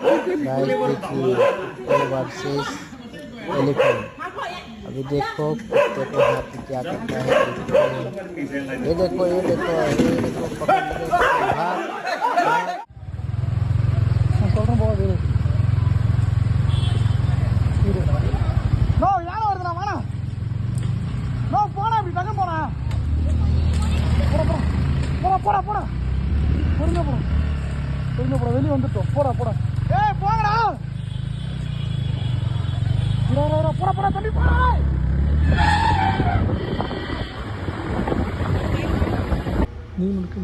देखिए versus elephant. अभी देखो कुत्ते को हाथी क्या करता है, ये देखो ये देखो ये देखो पकड़ लीजिए, भाग। சொல்றேன் போகுது நோ யாரை வருதுண்ணா வாண்ணா நோ போனா அப்படி டக்கு போனா போடா போடா போடா பொறுமையா போடா பொறுமையா போடா வெளியே வந்துட்டோம் போடா போடா ஏய் போங்கடா போடா போடா தம்பி போடா நீ முழுக்க